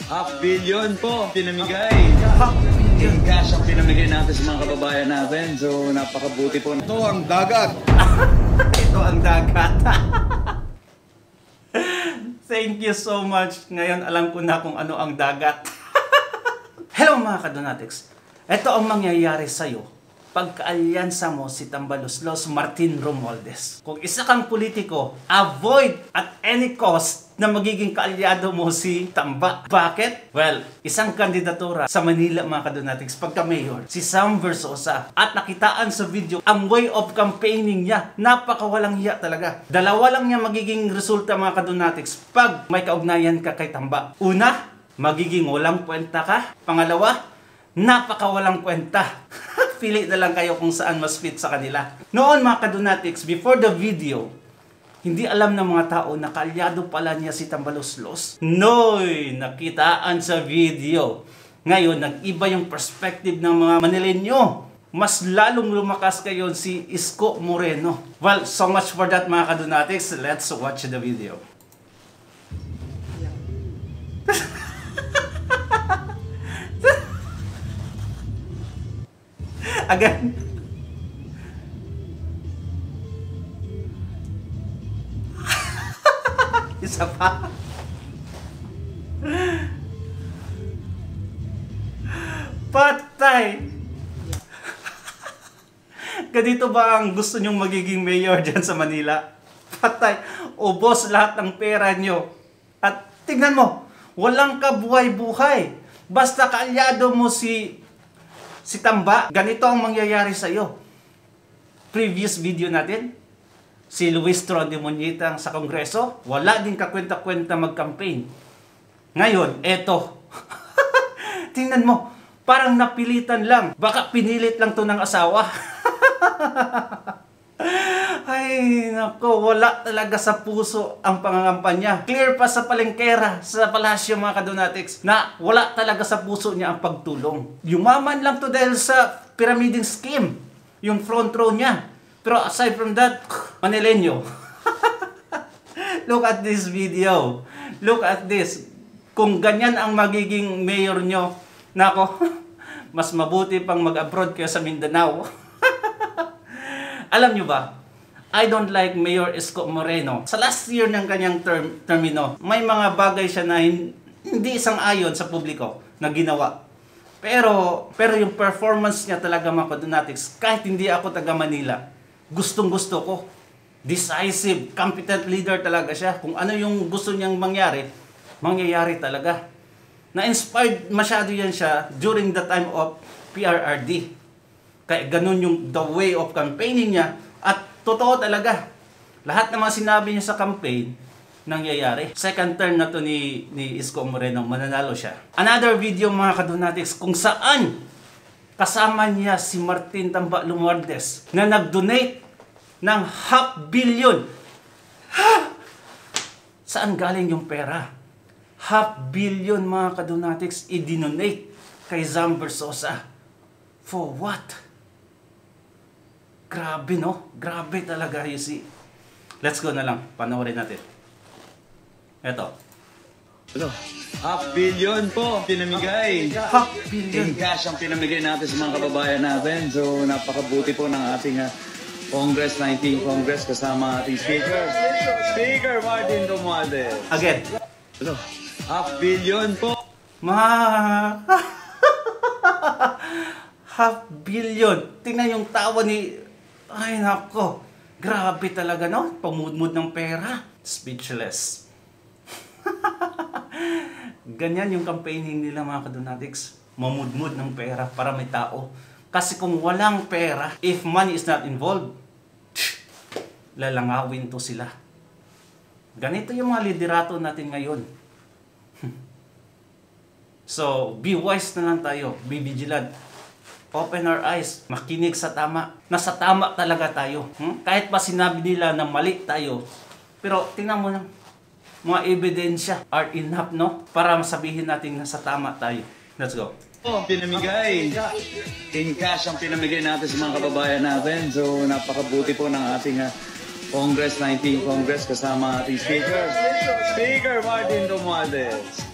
500 million po pinamigay. In cash ang pinamigay natin sa mga kababayan natin. So napakabuti po. Ito ang dagat. Ito ang dagat. Thank you so much. Ngayon alam ko na kung ano ang dagat. Hello mga kadonatics. Ito ang mangyayari sa'yo pagkaalyansa mo si Tambaloslos Martin Romualdez. Kung isa kang politiko, avoid at any cost na magiging kaalyado mo si Tamba. Bakit? Well, isang kandidatura sa Manila mga kadonatics pagka-mayor, si Sam Versosa. At nakitaan sa video ang way of campaigning niya. Napakawalang hiya talaga. Dalawa lang niya magiging resulta mga kadonatics pag may kaugnayan ka kay Tamba. Una, magiging walang kwenta ka. Pangalawa, napakawalang kwenta. Pili na lang kayo kung saan mas fit sa kanila. Noon mga kadonatics, before the video, hindi alam ng mga tao na kaalyado pala niya si Tambaloslos. Noy, nakitaan sa video. Ngayon, nag-iba yung perspective ng mga Manileño. Mas lalong lumakas kayo si Isko Moreno. Well, so much for that mga kadonatics. Let's watch the video. Again. Isa pa. Patay. Ganito ba ang gusto nyong magiging mayor dyan sa Manila? Patay. Ubos lahat ng pera nyo. At tignan mo, walang kabuhay-buhay. Basta kaalyado mo si Tamba, ganito ang mangyayari sa iyo. Previous video natin, si Luis Tron de Muñita sa Kongreso, wala din kakwenta-kwenta mag-campaign. Ngayon, eto. Tingnan mo, parang napilitan lang. Baka pinilit lang to ng asawa. Ay, nako, wala talaga sa puso ang pangangampanya. Clear pa sa palengkera, sa palasyo mga kadonatics, na wala talaga sa puso niya ang pagtulong. Yumaman lang to dahil sa pyramiding scheme, yung front row niya. Pero aside from that, Manileño. Look at this video. Look at this. Kung ganyan ang magiging mayor nyo, nako, mas mabuti pang mag-abroad kayo sa Mindanao. Alam nyo ba, I don't like Mayor Isko Moreno. Sa last year ng kanyang termino, may mga bagay siya na hindi sang-ayon sa publiko na ginawa. Pero yung performance niya talaga mga kadonatics, kahit hindi ako taga Manila, gustong-gusto ko. Decisive, competent leader talaga siya. Kung ano yung gusto niyang mangyari, mangyayari talaga. Na-inspired masyado yan siya during the time of PRRD. Kaya ganun yung the way of campaigning niya. At totoo talaga. Lahat ng mga sinabi niya sa campaign, nangyayari. Second term na to ni Isko Moreno, mananalo siya. Another video mga kadonatics kung saan kasama niya si Martin Tamba Romualdez na nag-donate ng 500 million. Saan galing yung pera? 500 million mga kadonatics i-donate kay Sam Versosa. For what? Grabe no? Grabe talaga you see. Let's go na lang. Panoorin natin. Eto. Ito, 500 million po pinamigay. 500 million. In cash ang pinamigay natin sa mga kababayan natin. So napakabuti po ng ating Congress, 19th Congress kasama ating Speaker Martin Romualdez. Again. Ito, 500 million po. Half billion. Tingnan yung tawa ni... Ay nako. Grabe talaga no? Pamudmud ng pera. Speechless. Ganyan yung campaigning nila mga kadonatics. Mamudmud ng pera para may tao. Kasi kung walang pera, if money is not involved, lalangawin to sila. Ganito yung mga liderato natin ngayon. So, be wise na lang tayo. Be vigilant. Open our eyes. Makinig sa tama. Nasa tama talaga tayo. Kahit pa sinabi nila na mali tayo. Pero tingnan mo lang. Mga ebidensya are enough, no? Para masabihin natin nasa tama tayo. Let's go. Pinamigay. In cash ang pinamigay natin sa mga kababayan natin. So napakabuti po ng ating Congress, 19th Congress kasama ating Speaker Martin Romualdez.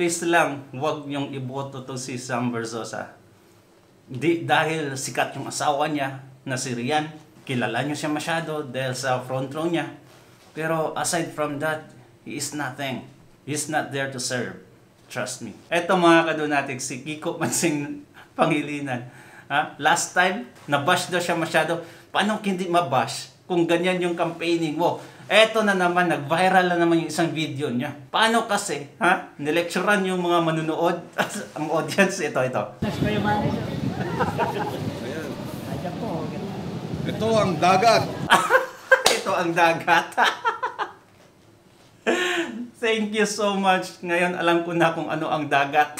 please lang, huwag niyong iboto to si Sam Versosa. Dahil sikat yung asawa niya na si Rian, kilala niyo siya masyado dahil sa front row niya. Pero aside from that, he is nothing. He is not there to serve. Trust me. Eto mga kadunatik, si Kiko Mansing Pangilinan. Last time, nabash daw siya masyado. Paano hindi mabash kung ganyan yung campaigning mo? Eto na naman, nag-viral na naman yung isang video niya. Paano kasi, nilecturean yung mga manunood, ang audience, ito. Ito ang dagat. Ito ang dagat. Thank you so much. Ngayon alam ko na kung ano ang dagat.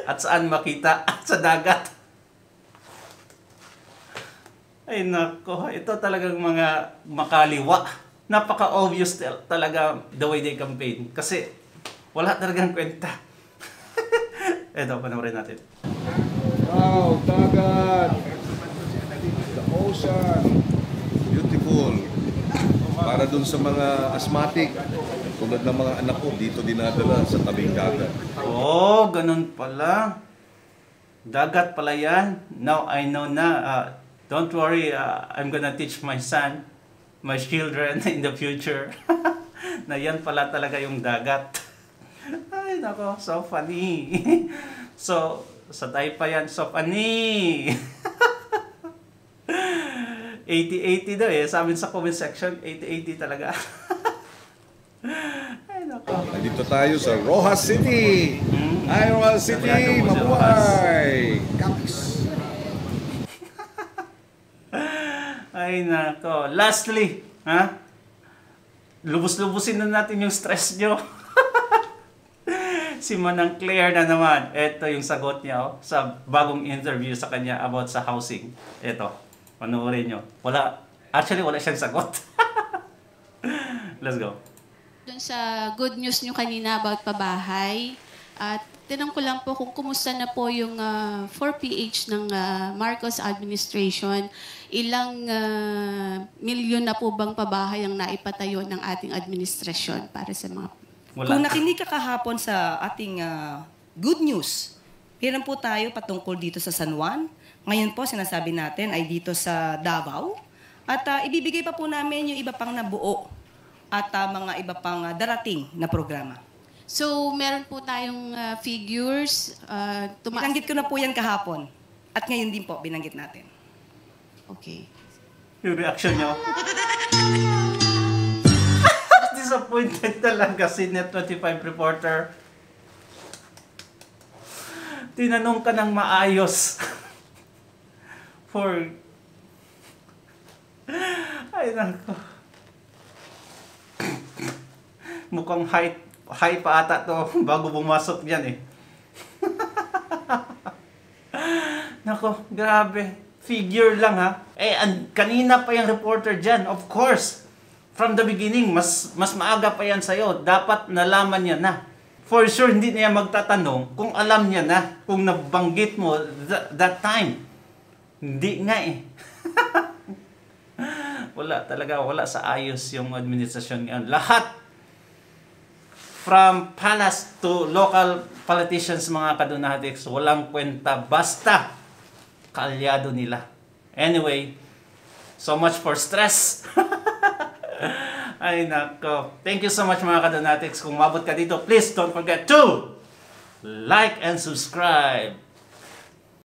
At saan makita sa dagat. Ay nako, ito talagang mga makaliwa. Napaka-obvious talaga the way they campaign. Kasi wala talagang kwenta. Ito, panoorin natin. Wow, dagat. The ocean. Beautiful. Para dun sa mga asthmatic, tulad ng mga anak ko, dito dinadala sa tabing dagat. Oh, ganun pala. Dagat pala yan. Now I know na. Don't worry, I'm gonna teach my son, my children in the future, na yan pala talaga yung dagat. Ay, nako, so funny. So, sa Taypa yan, so funny. 80-80 daw eh. Sa amin sa comment section, 80-80 talaga. Ay, nako. Nandito tayo sa Rojas City. Hi, Rojas City! Mabuhay! Campus! Ay, nako. Lastly, lubos-lubusin na natin yung stress nyo. Si Manang Claire na naman. Ito yung sagot niya sa bagong interview sa kanya about sa housing. Ito, panoorin nyo. Actually, wala siyang sagot. Let's go. Doon sa good news nyo kanina about pabahay, at tinanong ko lang po kung kumusta na po yung 4PH ng Marcos administration. Ilang milyon na po bang pabahay ang naipatayo ng ating administrasyon para sa mga... Wala. Kung nakinig ka kahapon sa ating good news, meron po tayo patungkol dito sa San Juan. Ngayon po, sinasabi natin ay dito sa Davao. At ibibigay pa po namin yung iba pang nabuo at mga iba pang darating na programa. So, meron po tayong figures. Binanggit ko na po yan kahapon. At ngayon din po, binanggit natin. Okay. Yung reaction nyo. Disappointed talaga si Net25 reporter. Tinanong ka ng maayos. Ay, nako. Mukhang high pa ata to bago pumasok dyan eh. Nako, grabe. Figure lang ha. Kanina pa yung reporter dyan. Of course, from the beginning, mas maaga pa yan sa'yo. Dapat nalaman niya na. For sure, hindi niya magtatanong kung alam niya na, kung nabanggit mo that time. Hindi nga eh. Wala sa ayos yung administrasyon ngayon. Lahat, from palace to local politicians, mga kadunatics, walang kwenta. Basta, kaalyado nila. Anyway, so much for stress. Ay nako. Thank you so much mga kadunatics. Kung mabot ka dito, please don't forget to like and subscribe.